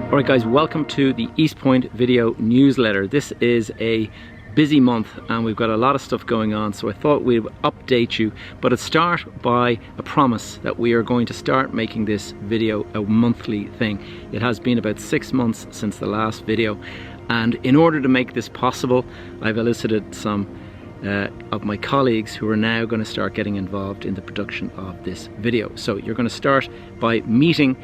Alright guys, welcome to the EastPoint video newsletter. This is a busy month and we've got a lot of stuff going on, so I thought we'd update you, but I'd start by a promise that we are going to start making this video a monthly thing. It has been about 6 months since the last video, and in order to make this possible, I've elicited some of my colleagues who are now going to start getting involved in the production of this video. So you're going to start by meeting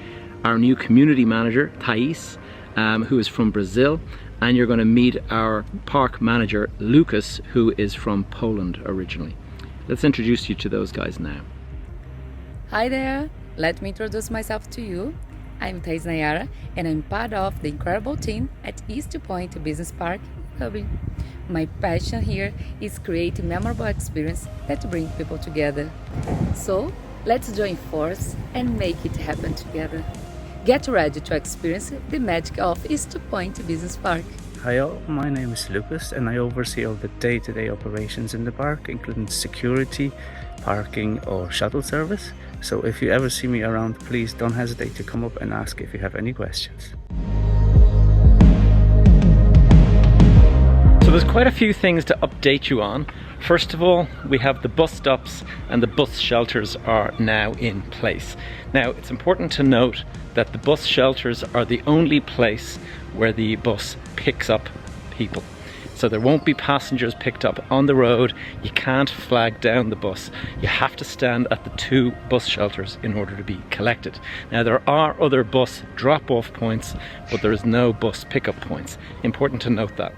our new community manager, Thais, who is from Brazil, and you're going to meet our park manager, Lucas, who is from Poland originally. Let's introduce you to those guys now. Hi there, let me introduce myself to you. I'm Thais Nayara, and I'm part of the incredible team at EastPoint Business Park, Dublin. My passion here is creating memorable experience that bring people together. So let's join force and make it happen together. Get ready to experience the magic of EastPoint Business Park. Hi all, my name is Lucas and I oversee all the day-to-day operations in the park, including security, parking or shuttle service. So if you ever see me around, please don't hesitate to come up and ask if you have any questions. So there's quite a few things to update you on. First of all, we have the bus stops and the bus shelters are now in place. Now, it's important to note that the bus shelters are the only place where the bus picks up people. So there won't be passengers picked up on the road. You can't flag down the bus. You have to stand at the 2 bus shelters in order to be collected. Now, there are other bus drop-off points, but there is no bus pickup points. Important to note that.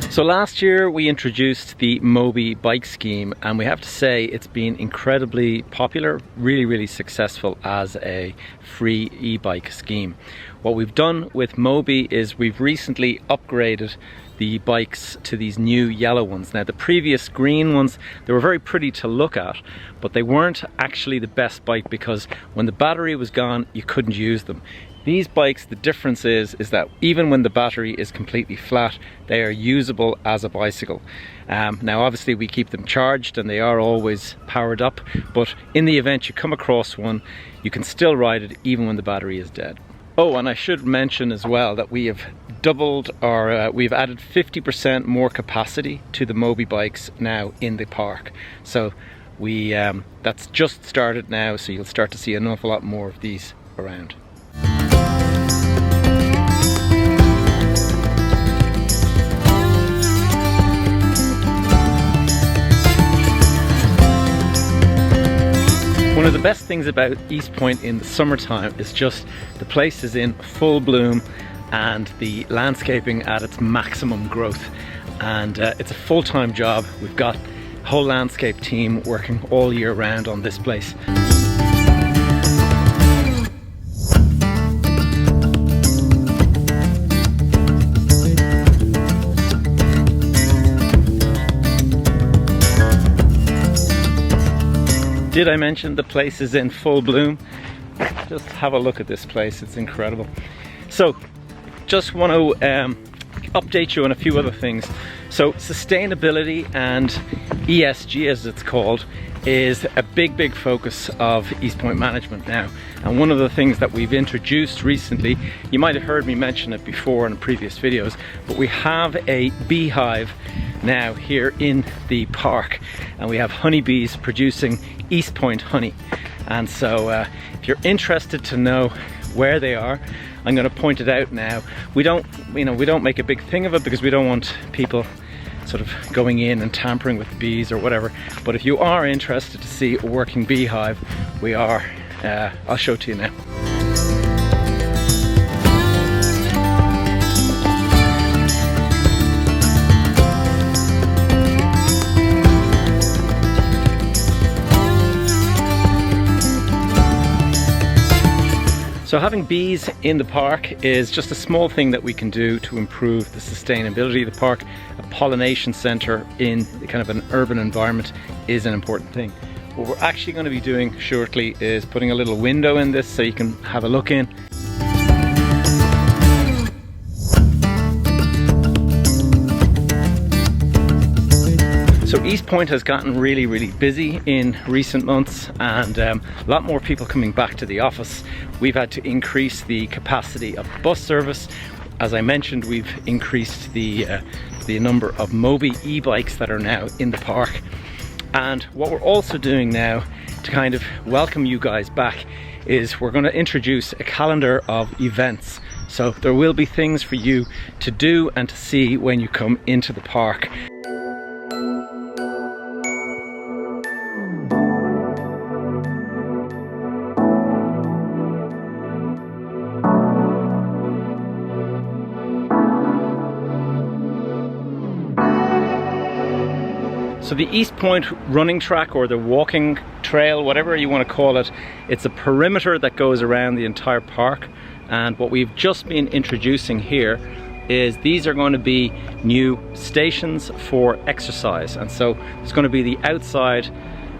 So last year we introduced the Moby bike scheme, and we have to say it's been incredibly popular, really successful as a free e-bike scheme. What we've done with Moby is we've recently upgraded the bikes to these new yellow ones. Now, the previous green ones, they were very pretty to look at, but they weren't actually the best bike because when the battery was gone, you couldn't use them. These bikes, the difference is that even when the battery is completely flat, they are usable as a bicycle. Now obviously we keep them charged and they are always powered up, but in the event you come across one, you can still ride it even when the battery is dead. Oh, and I should mention as well that we have doubled our, we've added 50% more capacity to the Moby bikes now in the park. So we, that's just started now, so you'll start to see an awful lot more of these around. One of the best things about EastPoint in the summertime is just the place is in full bloom and the landscaping at its maximum growth, and it's a full-time job. We've got a whole landscape team working all year round on this place. Did I mention the place is in full bloom? Just have a look at this place, it's incredible. So, just want to update you on a few other things. So, sustainability and ESG, as it's called, is a big focus of EastPoint management now. And one of the things that we've introduced recently, you might have heard me mention it before in previous videos, but we have a beehive now here in the park, and we have honeybees producing EastPoint honey. And so if you're interested to know where they are, I'm going to point it out now. We don't make a big thing of it because we don't want people sort of going in and tampering with the bees or whatever. But if you are interested to see a working beehive, we are. I'll show it to you now. So having bees in the park is just a small thing that we can do to improve the sustainability of the park. A pollination centre in kind of an urban environment is an important thing. What we're actually going to be doing shortly is putting a little window in this so you can have a look in. So EastPoint has gotten really busy in recent months, and a lot more people coming back to the office. We've had to increase the capacity of bus service. As I mentioned, we've increased the number of Moby e-bikes that are now in the park. And what we're also doing now to kind of welcome you guys back is we're going to introduce a calendar of events. So there will be things for you to do and to see when you come into the park. So the EastPoint running track, or the walking trail, whatever you want to call it, it's a perimeter that goes around the entire park. And what we've just been introducing here is these are going to be new stations for exercise. And so it's going to be the outside,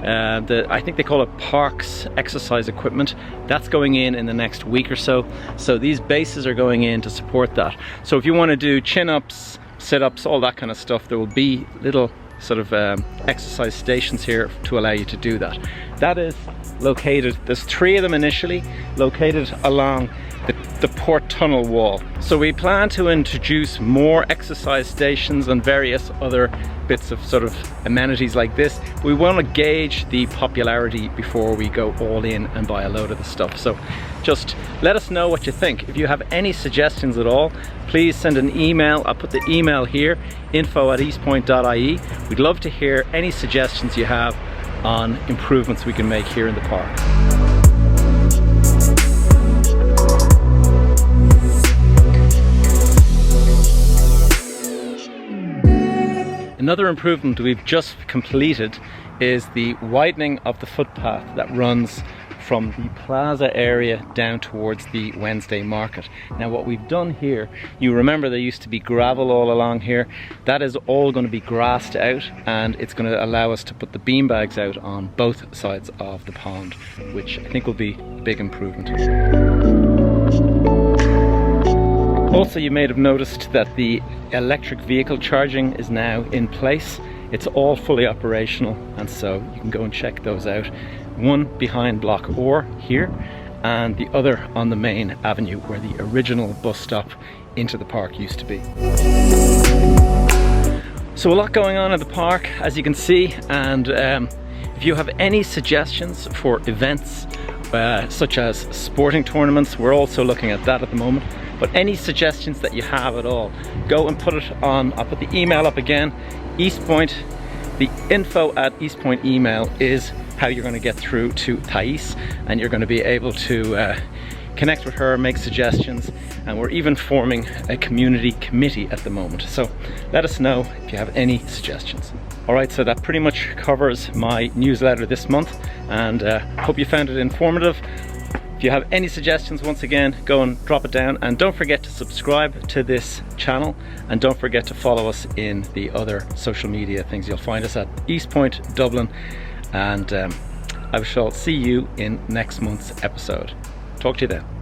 I think they call it parks exercise equipment. That's going in the next week or so. So these bases are going in to support that. So if you want to do chin-ups, sit-ups, all that kind of stuff, there will be little sort of exercise stations here to allow you to do that. That is located, there's 3 of them initially, located along the port tunnel wall. So we plan to introduce more exercise stations and various other bits of sort of amenities like this. We want to gauge the popularity before we go all in and buy a load of the stuff. So just let us know what you think. If you have any suggestions at all, please send an email. I'll put the email here, info@eastpoint.ie. We'd love to hear any suggestions you have on improvements we can make here in the park. Another improvement we've just completed is the widening of the footpath that runs from the plaza area down towards the Wednesday market. Now what we've done here, you remember there used to be gravel all along here. That is all going to be grassed out, and it's going to allow us to put the beanbags out on both sides of the pond, which I think will be a big improvement. Also, you may have noticed that the electric vehicle charging is now in place. It's all fully operational, and so you can go and check those out. One behind Block Or here, and the other on the main avenue where the original bus stop into the park used to be. So a lot going on in the park, as you can see, and if you have any suggestions for events such as sporting tournaments, we're also looking at that at the moment. But any suggestions that you have at all, go and put it on. I'll put the email up again, EastPoint. The info@EastPoint email is how you're going to get through to Thais, and you're going to be able to connect with her, make suggestions, and we're even forming a community committee at the moment. So let us know if you have any suggestions. Alright, so that pretty much covers my newsletter this month, and hope you found it informative. If you have any suggestions, once again, go and drop it down, and don't forget to subscribe to this channel, and don't forget to follow us in the other social media things. You'll find us at EastPoint Dublin, and I shall see you in next month's episode. Talk to you then.